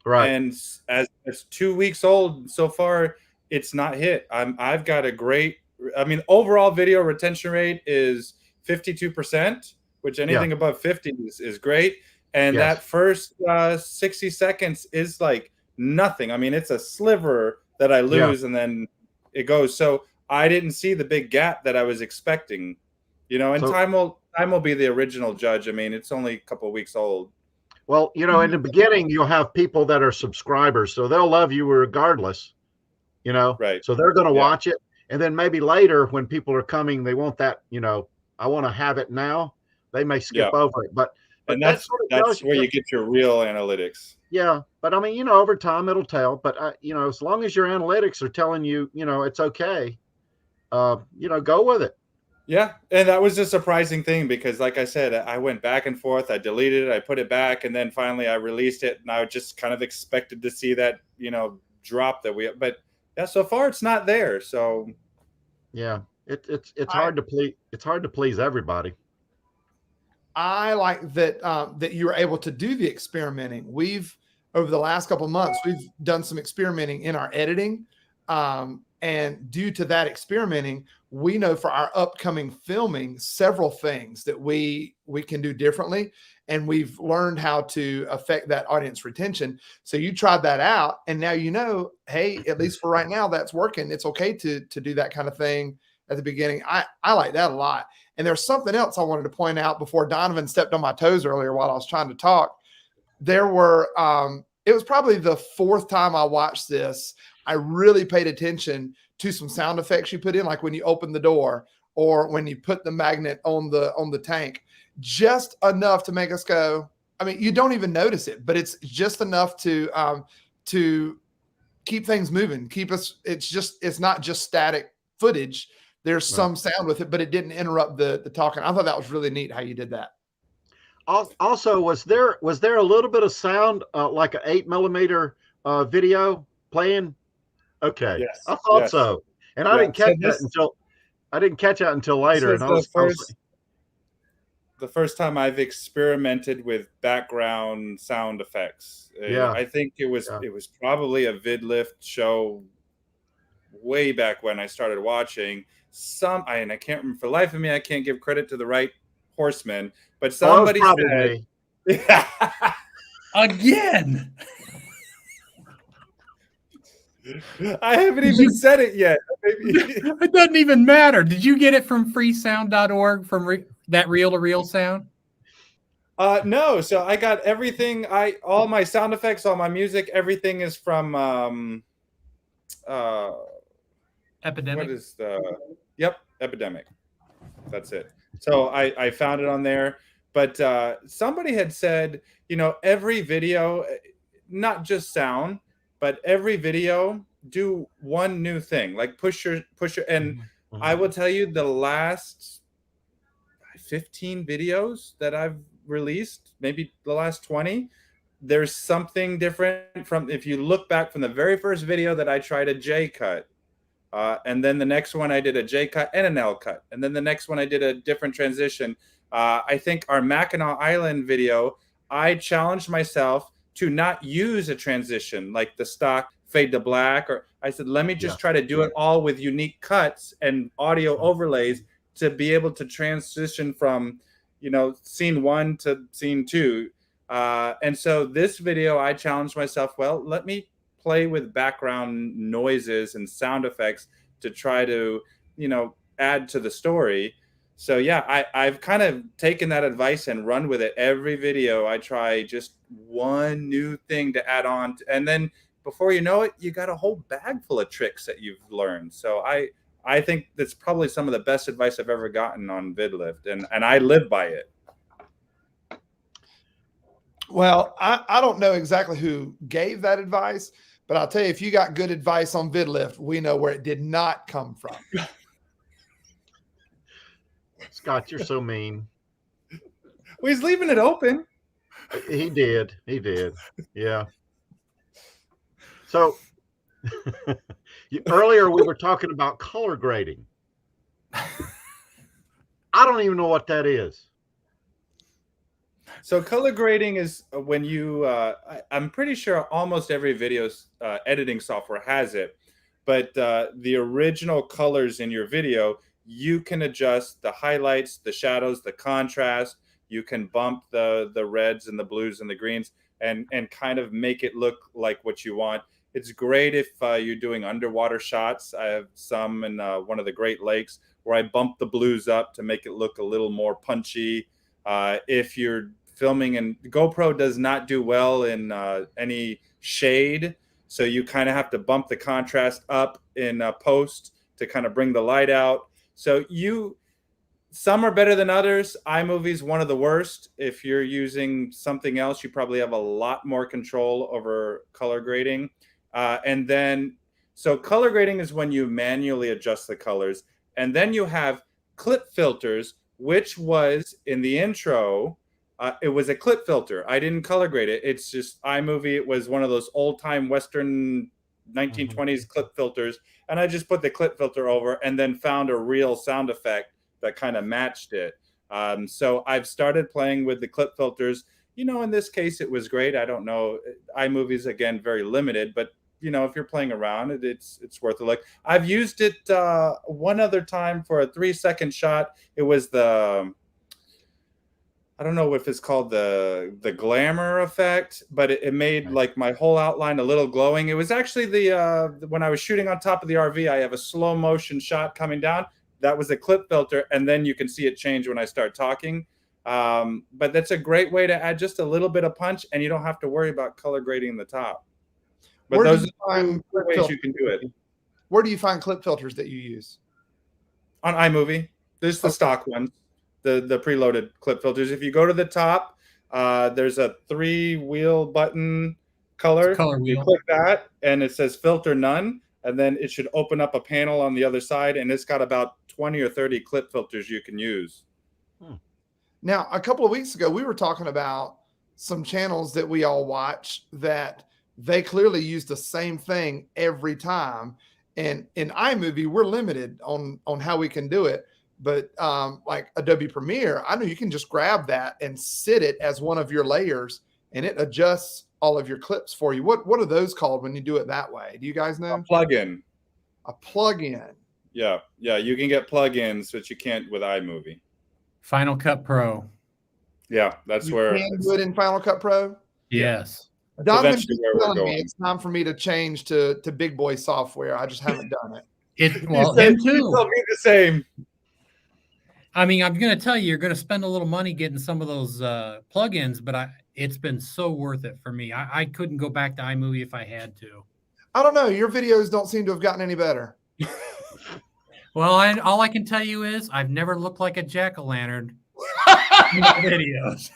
[SPEAKER 1] Right.
[SPEAKER 3] And as it's 2 weeks old so far, it's not hit. I've got a great, I mean, overall video retention rate is 52%, which anything above 50 is great. And
[SPEAKER 1] Yes.
[SPEAKER 3] that first 60 seconds is like nothing. I mean, it's a sliver that I lose and then it goes. So I didn't see the big gap that I was expecting, you know, and
[SPEAKER 1] So-
[SPEAKER 3] time will be the original judge. I mean, it's only a couple of weeks old.
[SPEAKER 1] Well, you know, in the beginning, you'll have people that are subscribers, so they'll love you regardless, you know?
[SPEAKER 3] Right.
[SPEAKER 1] So they're going to
[SPEAKER 3] Yeah.
[SPEAKER 1] watch it. And then maybe later when people are coming, they want that, you know, I want to have it now. They may skip over it, but
[SPEAKER 3] And
[SPEAKER 1] that
[SPEAKER 3] that's
[SPEAKER 1] sort of tells
[SPEAKER 3] where you get your real analytics.
[SPEAKER 1] Yeah, but I mean, you know, over time it'll tell. But you know, as long as your analytics are telling you, you know, it's okay, you know, go with it.
[SPEAKER 3] Yeah, and that was a surprising thing because, like I said, I went back and forth. I deleted it, I put it back, and then finally I released it. And I just kind of expected to see that, you know, drop that we. But yeah, so far it's not there. So
[SPEAKER 1] Yeah, it's hard to please. It's hard to please everybody.
[SPEAKER 4] I like that that you were able to do the experimenting. We've over the last couple of months, we've done some experimenting in our editing. And due to that experimenting, we know for our upcoming filming several things that we can do differently. And we've learned how to affect that audience retention. So you tried that out and now you know, hey, at least for right now, that's working. It's okay to do that kind of thing at the beginning. I like that a lot. And there's something else I wanted to point out before Donovan stepped on my toes earlier while I was trying to talk. There were, it was probably the fourth time I watched this. I really paid attention to some sound effects you put in, like when you open the door or when you put the magnet on the tank, just enough to make us go. I mean, you don't even notice it, but it's just enough to keep things moving, keep us. It's not just static footage. There's some sound with it, but it didn't interrupt the talking. I thought that was really neat how you did that.
[SPEAKER 1] Also, was there a little bit of sound like an 8mm video playing? Okay,
[SPEAKER 3] yes,
[SPEAKER 1] I thought
[SPEAKER 3] yes.
[SPEAKER 1] so, and
[SPEAKER 3] Yeah,
[SPEAKER 1] I didn't catch
[SPEAKER 3] so
[SPEAKER 1] that until later. And
[SPEAKER 3] the first time I've experimented with background sound effects.
[SPEAKER 1] Yeah.
[SPEAKER 3] I think it was probably a VIDLIFT show way back when I started watching. And I can't remember for the life of me. I can't give credit to the right Horseman, but somebody said,
[SPEAKER 2] Again.
[SPEAKER 3] I haven't even said it yet.
[SPEAKER 2] It doesn't even matter. Did you get it from freesound.org from that reel-to-reel sound?
[SPEAKER 3] No. So I got everything. All my sound effects, all my music, everything is from
[SPEAKER 2] Epidemic.
[SPEAKER 3] What is Epidemic. That's it. So I found it on there. But somebody had said, you know, every video, not just sound, but every video, do one new thing, like push your, and I will tell you the last 15 videos that I've released, maybe the last 20, there's something different from, if you look back from the very first video that I tried a J cut, and then the next one I did a J cut and an L cut, and then the next one I did a different transition. I think our Mackinac Island video, I challenged myself to not use a transition like the stock fade to black, or I said, let me just try to do it all with unique cuts and audio overlays to be able to transition from, you know, scene 1 to scene 2. And so this video, I challenged myself, well, let me play with background noises and sound effects to try to, you know, add to the story. So yeah, I've kind of taken that advice and run with it. Every video I try just one new thing to add on. And then before you know it, you got a whole bag full of tricks that you've learned. So I think that's probably some of the best advice I've ever gotten on VidLift. And I live by it.
[SPEAKER 4] Well, I don't know exactly who gave that advice, but I'll tell you, if you got good advice on VidLift, we know where it did not come from.
[SPEAKER 1] Scott, you're so mean.
[SPEAKER 3] Well, he's leaving it open.
[SPEAKER 1] He did. He did. Yeah. So earlier we were talking about color grading. I don't even know what that is.
[SPEAKER 3] So color grading is when you, I'm pretty sure almost every video editing software has it, but the original colors in your video, you can adjust the highlights, the shadows, the contrast. You can bump the reds and the blues and the greens and kind of make it look like what you want. It's great if you're doing underwater shots. I have some in one of the Great Lakes where I bump the blues up to make it look a little more punchy. If you're filming, and GoPro does not do well in any shade, so you kind of have to bump the contrast up in post to kind of bring the light out. So some are better than others. iMovie's one of the worst. If you're using something else, you probably have a lot more control over color grading. So color grading is when you manually adjust the colors. And then you have clip filters, which was in the intro, it was a clip filter. I didn't color grade it. It's just iMovie. It was one of those old time Western 1920s clip filters. And I just put the clip filter over and then found a real sound effect that kind of matched it. So I've started playing with the clip filters. You know, in this case, it was great. I don't know. iMovie's, again, very limited, but you know, if you're playing around, it's worth a look. I've used it one other time for a 3-second shot. It was I don't know if it's called the glamour effect, but it made like my whole outline a little glowing. It was actually when I was shooting on top of the RV, I have a slow motion shot coming down. That was a clip filter, and then you can see it change when I start talking. But that's a great way to add just a little bit of punch, and you don't have to worry about color grading the top. But those are the ways you can do it.
[SPEAKER 4] Where do you find clip filters that you use?
[SPEAKER 3] On iMovie. There's the stock ones, the preloaded clip filters. If you go to the top, there's a 3-wheel button color.
[SPEAKER 2] Color wheel.
[SPEAKER 3] You click that, and it says filter none, and then it should open up a panel on the other side, and it's got about 20 or 30 clip filters you can use.
[SPEAKER 4] Now, a couple of weeks ago, we were talking about some channels that we all watch that they clearly use the same thing every time. And in iMovie, we're limited on how we can do it. But like Adobe Premiere, I know you can just grab that and sit it as one of your layers, and it adjusts all of your clips for you. What are those called when you do it that way? Do you guys know?
[SPEAKER 3] A plugin.
[SPEAKER 4] A plugin.
[SPEAKER 3] Yeah. You can get plugins, but you can't with iMovie.
[SPEAKER 2] Final Cut Pro.
[SPEAKER 3] Yeah, that's
[SPEAKER 4] You
[SPEAKER 3] where.
[SPEAKER 4] can do it in Final Cut Pro.
[SPEAKER 2] Yes.
[SPEAKER 4] Donovan's telling me it's time for me to change to big boy software. I just haven't done it.
[SPEAKER 2] Well, him too.
[SPEAKER 3] It'll be the same.
[SPEAKER 2] I mean, I'm going to tell you, you're going to spend a little money getting some of those plugins, but it's been so worth it for me. I couldn't go back to iMovie if I had to.
[SPEAKER 4] I don't know. Your videos don't seem to have gotten any better.
[SPEAKER 2] Well, all I can tell you is I've never looked like a jack-o'-lantern in my videos.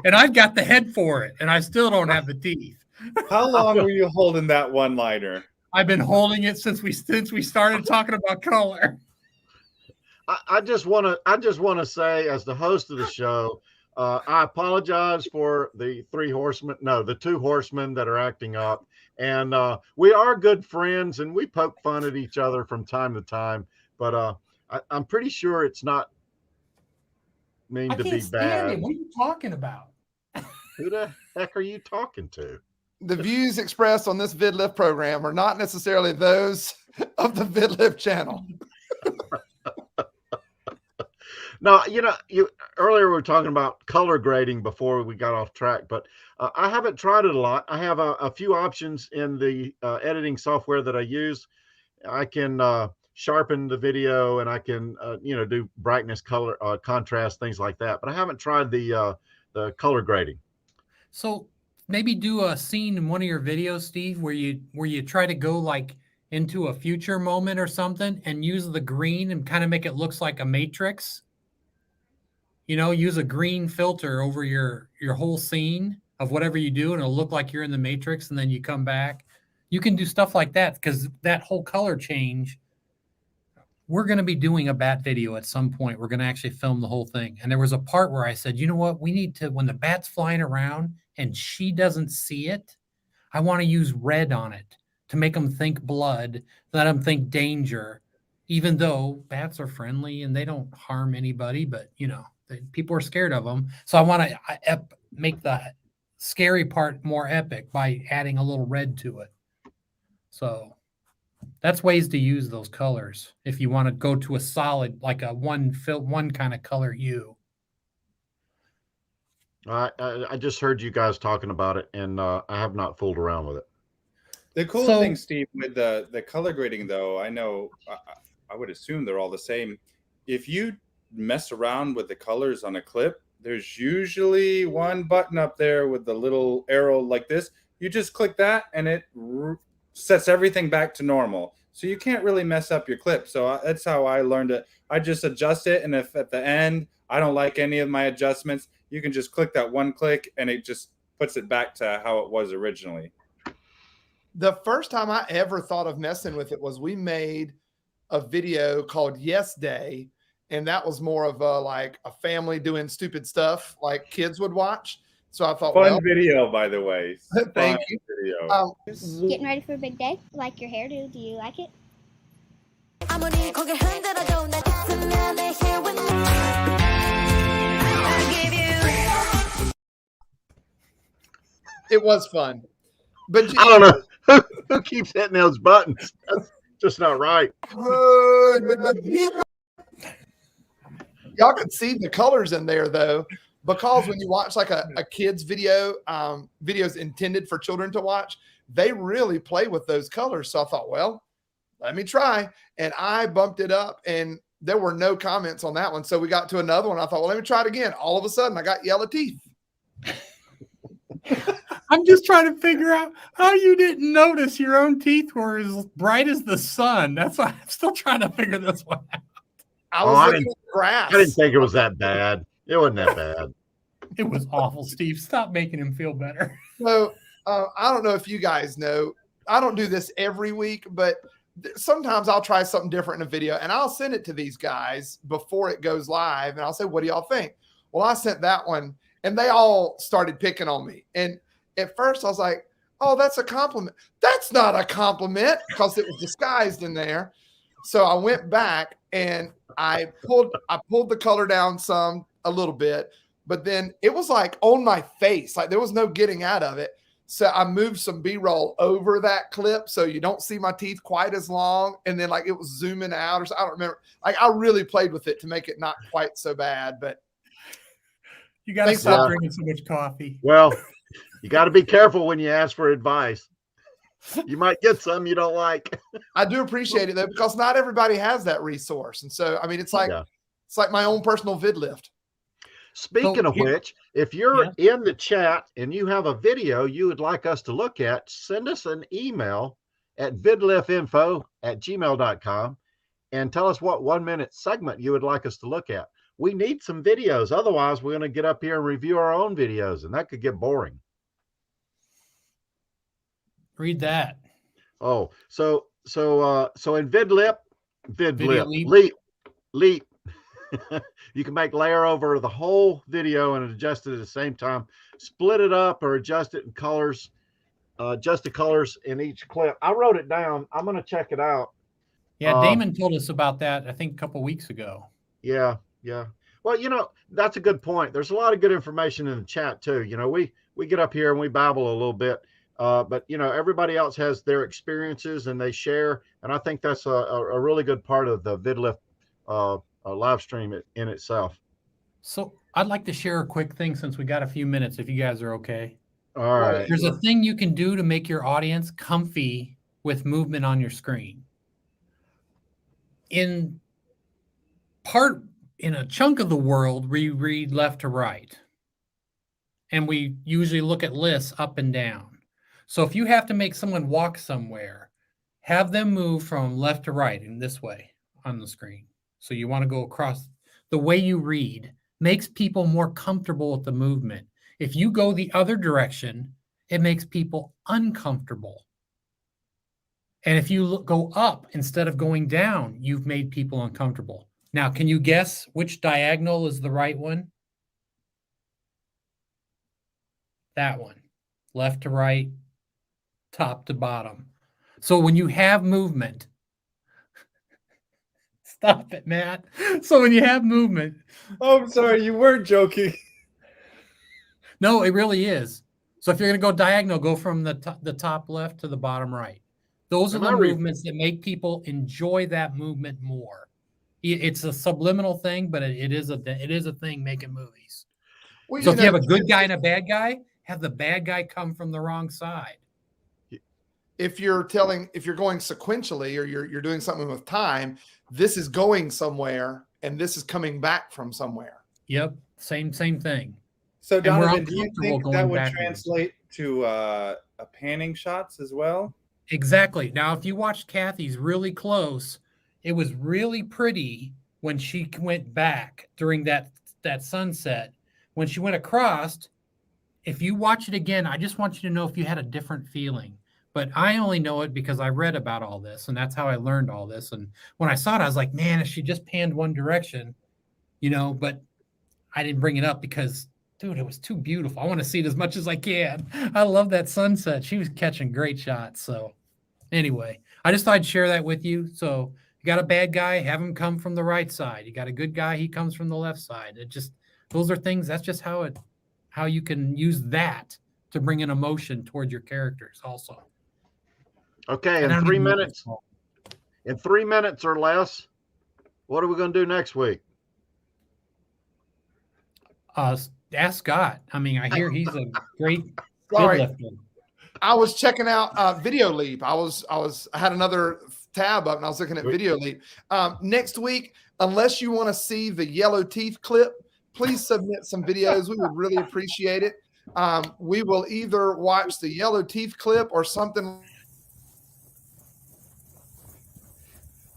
[SPEAKER 2] And I've got the head for it, and I still don't have the teeth.
[SPEAKER 3] How long were you holding that one-liner?
[SPEAKER 2] I've been holding it since we started talking about color.
[SPEAKER 1] I just want to say, as the host of the show, I apologize for the the 2 horsemen that are acting up. And we are good friends, and we poke fun at each other from time to time. But I'm pretty sure it's not mean to be bad.
[SPEAKER 2] What are you talking about?
[SPEAKER 1] Who the heck are you talking to?
[SPEAKER 4] The views expressed on this VidLift program are not necessarily those of the VidLift channel.
[SPEAKER 1] No, earlier we were talking about color grading before we got off track, but I haven't tried it a lot. I have a few options in the editing software that I use. I can sharpen the video, and I can do brightness, color, contrast, things like that. But I haven't tried the color grading.
[SPEAKER 2] So maybe do a scene in one of your videos, Steve, where you try to go like into a future moment or something, and use the green and kind of make it look like a matrix. Use a green filter over your whole scene of whatever you do, and it'll look like you're in the matrix, and then you come back. You can do stuff like that, because that whole color change, we're going to be doing a bat video at some point. We're going to actually film the whole thing. And there was a part where I said, you know what? We need to, when the bat's flying around and she doesn't see it, I want to use red on it to make them think blood, let them think danger, even though bats are friendly and they don't harm anybody, but you know, people are scared of them. So I want to make the scary part more epic by adding a little red to it. So that's ways to use those colors if you want to go to a solid, like a one kind of color hue.
[SPEAKER 1] I just heard you guys talking about it, and I have not fooled around with it.
[SPEAKER 3] The cool thing, Steve, with the color grading, though, I know I would assume they're all the same. If you mess around with the colors on a clip, there's usually one button up there with the little arrow like this. You just click that, and it sets everything back to normal. So you can't really mess up your clip. So that's how I learned it. I just adjust it, and if at the end I don't like any of my adjustments, you can just click that one click, and it just puts it back to how it was originally.
[SPEAKER 4] The first time I ever thought of messing with it was we made a video called Yes Day, and that was more of like a family doing stupid stuff like kids would watch. So I thought,
[SPEAKER 3] fun video, by the way.
[SPEAKER 4] Thank you.
[SPEAKER 3] Video.
[SPEAKER 10] Getting ready for a big day. Like your hairdo. Do you like it?
[SPEAKER 4] It was fun. But
[SPEAKER 1] I don't know who keeps hitting those buttons. That's just not right.
[SPEAKER 4] Y'all can see the colors in there though, because when you watch like a kid's video, videos intended for children to watch, they really play with those colors. So I thought, well, let me try. And I bumped it up and there were no comments on that one. So we got to another one. I thought, well, let me try it again. All of a sudden I got yellow teeth.
[SPEAKER 2] I'm just trying to figure out how you didn't notice your own teeth were as bright as the sun. That's why I'm still trying to figure this one out.
[SPEAKER 4] I was looking at the grass.
[SPEAKER 1] I didn't think it was that bad. It wasn't that bad.
[SPEAKER 2] It was awful, Steve. Stop making him feel better.
[SPEAKER 4] So I don't know if you guys know, I don't do this every week, but sometimes I'll try something different in a video and I'll send it to these guys before it goes live. And I'll say, what do y'all think? Well, I sent that one and they all started picking on me. And at first I was like, oh, that's a compliment. That's not a compliment because it was disguised in there. So I went back and I pulled the color down a little bit, but then it was like on my face, like there was no getting out of it. So I moved some B-roll over that clip so you don't see my teeth quite as long. And then like it was zooming out or so. I don't remember. Like I really played with it to make it not quite so bad, but
[SPEAKER 2] you got to stop drinking so much coffee.
[SPEAKER 1] Well, you got to be careful when you ask for advice. You might get some you don't like.
[SPEAKER 4] I do appreciate it though, because not everybody has that resource. And so, I mean, it's like my own personal VidLift.
[SPEAKER 1] Speaking of which, if you're in the chat and you have a video you would like us to look at, send us an email at vidliftinfo@gmail.com and tell us what 1-minute segment you would like us to look at. We need some videos. Otherwise, we're going to get up here and review our own videos, and that could get boring.
[SPEAKER 2] Read that.
[SPEAKER 1] Oh, so in VidLift, Leap, you can make layer over the whole video and adjust it at the same time. Split it up or adjust it in colors. Adjust the colors in each clip. I wrote it down. I'm going to check it out.
[SPEAKER 2] Yeah, Damon told us about that, I think, a couple weeks ago.
[SPEAKER 1] Yeah. Well, you know, that's a good point. There's a lot of good information in the chat too. You know, we get up here and we babble a little bit. But you know, everybody else has their experiences and they share, and I think that's a really good part of the VidLift live stream in itself.
[SPEAKER 2] So I'd like to share a quick thing since we got a few minutes, if you guys are okay.
[SPEAKER 1] All right.
[SPEAKER 2] There's a thing you can do to make your audience comfy with movement on your screen. In a chunk of the world, we read left to right, and we usually look at lists up and down. So if you have to make someone walk somewhere, have them move from left to right in this way on the screen. So you want to go across. The way you read makes people more comfortable with the movement. If you go the other direction, it makes people uncomfortable. And if you go up instead of going down, you've made people uncomfortable. Now, can you guess which diagonal is the right one? That one. Left to right, top to bottom. So when you have movement, stop it, Matt. So when you have movement.
[SPEAKER 3] Oh, I'm sorry. You weren't joking.
[SPEAKER 2] No, it really is. So if you're going to go diagonal, go from the top left to the bottom right. Those are the movements that make people enjoy that movement more. It's a subliminal thing, but it is a thing making movies. Well, so if you have a good guy and a bad guy, have the bad guy come from the wrong side.
[SPEAKER 4] If you're going sequentially, or you're doing something with time, this is going somewhere and this is coming back from somewhere.
[SPEAKER 2] Yep, same thing.
[SPEAKER 3] So Donovan, do you think that would translate to panning shots as well?
[SPEAKER 2] Exactly. Now, if you watched Kathy's really close, it was really pretty when she went back during that sunset. When she went across, if you watch it again, I just want you to know if you had a different feeling. But I only know it because I read about all this, and that's how I learned all this. And when I saw it, I was like, man, if she just panned one direction, but I didn't bring it up because, dude, it was too beautiful. I want to see it as much as I can. I love that sunset. She was catching great shots. So anyway, I just thought I'd share that with you. So you got a bad guy, have him come from the right side. You got a good guy, he comes from the left side. Those are things, that's just how you can use that to bring an emotion towards your characters also.
[SPEAKER 1] Okay, in 3 minutes or less, what are we going to do next week?
[SPEAKER 2] Ask Scott. I mean, I hear he's a great lifter.
[SPEAKER 4] I was checking out Video Leap. I had another tab up and I was looking at Video Leap. Next week, unless you want to see the yellow teeth clip, please submit some videos. We would really appreciate it. We will either watch the yellow teeth clip or something.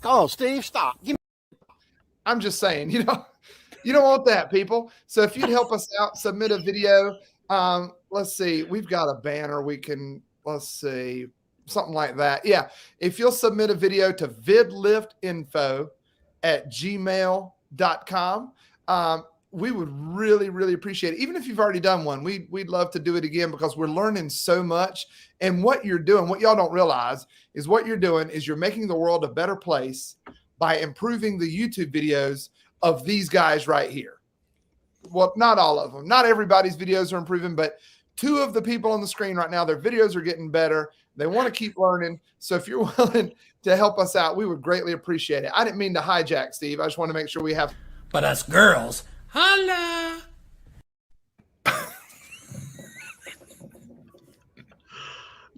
[SPEAKER 6] Oh, Steve, stop.
[SPEAKER 4] I'm just saying, you don't want that, people. So if you'd help us out, submit a video. Let's see. We've got a banner. Let's see, something like that. Yeah. If you'll submit a video to vidliftinfo@gmail.com, we would really, really appreciate it. Even if you've already done one, we'd love to do it again because we're learning so much. And what you're doing, what y'all don't realize is what you're doing is you're making the world a better place by improving the YouTube videos of these guys right here. Well, not all of them. Not everybody's videos are improving, but 2 of the people on the screen right now, their videos are getting better. They want to keep learning. So if you're willing to help us out, we would greatly appreciate it. I didn't mean to hijack, Steve. I just want to make sure we have.
[SPEAKER 2] But us girls, holla.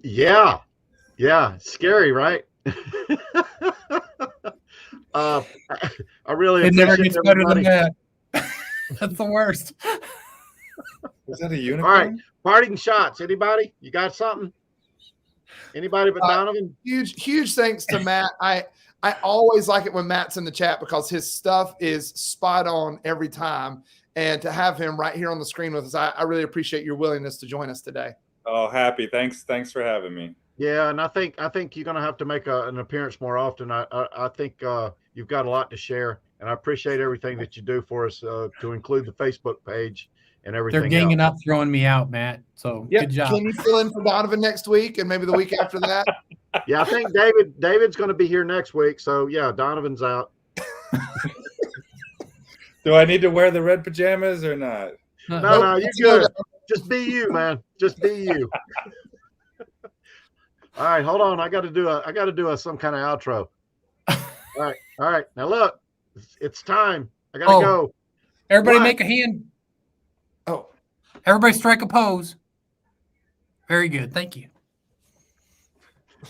[SPEAKER 1] Yeah. Scary, right? I really
[SPEAKER 2] it never gets better than that. That's the worst.
[SPEAKER 3] Is that a unicorn?
[SPEAKER 1] All right, parting shots. Anybody? You got something? Anybody but Donovan?
[SPEAKER 4] Huge thanks to Matt. I always like it when Matt's in the chat because his stuff is spot on every time. And to have him right here on the screen with us, I really appreciate your willingness to join us today.
[SPEAKER 3] Oh, happy. Thanks for having me.
[SPEAKER 1] Yeah, and I think you're going to have to make an appearance more often. I think you've got a lot to share, and I appreciate everything that you do for us to include the Facebook page and everything.
[SPEAKER 2] They're ganging up, throwing me out, Matt. So good job.
[SPEAKER 4] Can you fill in for Donovan next week and maybe the week after that?
[SPEAKER 1] Yeah, I think David's going to be here next week. So yeah, Donovan's out.
[SPEAKER 3] Do I need to wear the red pajamas or not?
[SPEAKER 1] No, you're good. Just be you, man. Just be you. All right, hold on. I got to do some kind of outro. All right. Now look, it's time. I got to go.
[SPEAKER 2] Everybody make a hand.
[SPEAKER 4] Oh,
[SPEAKER 2] everybody strike a pose. Very good. Thank you.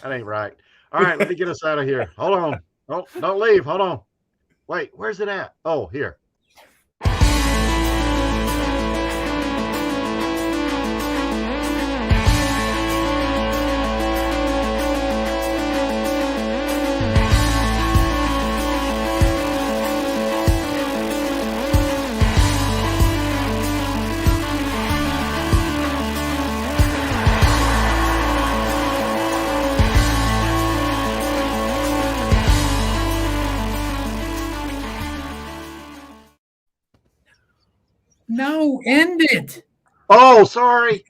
[SPEAKER 1] That ain't right. All right, let me get us out of here. Hold on. Oh, don't leave. Hold on. Wait, where's it at? Oh, here.
[SPEAKER 2] No, end it.
[SPEAKER 1] Oh, sorry.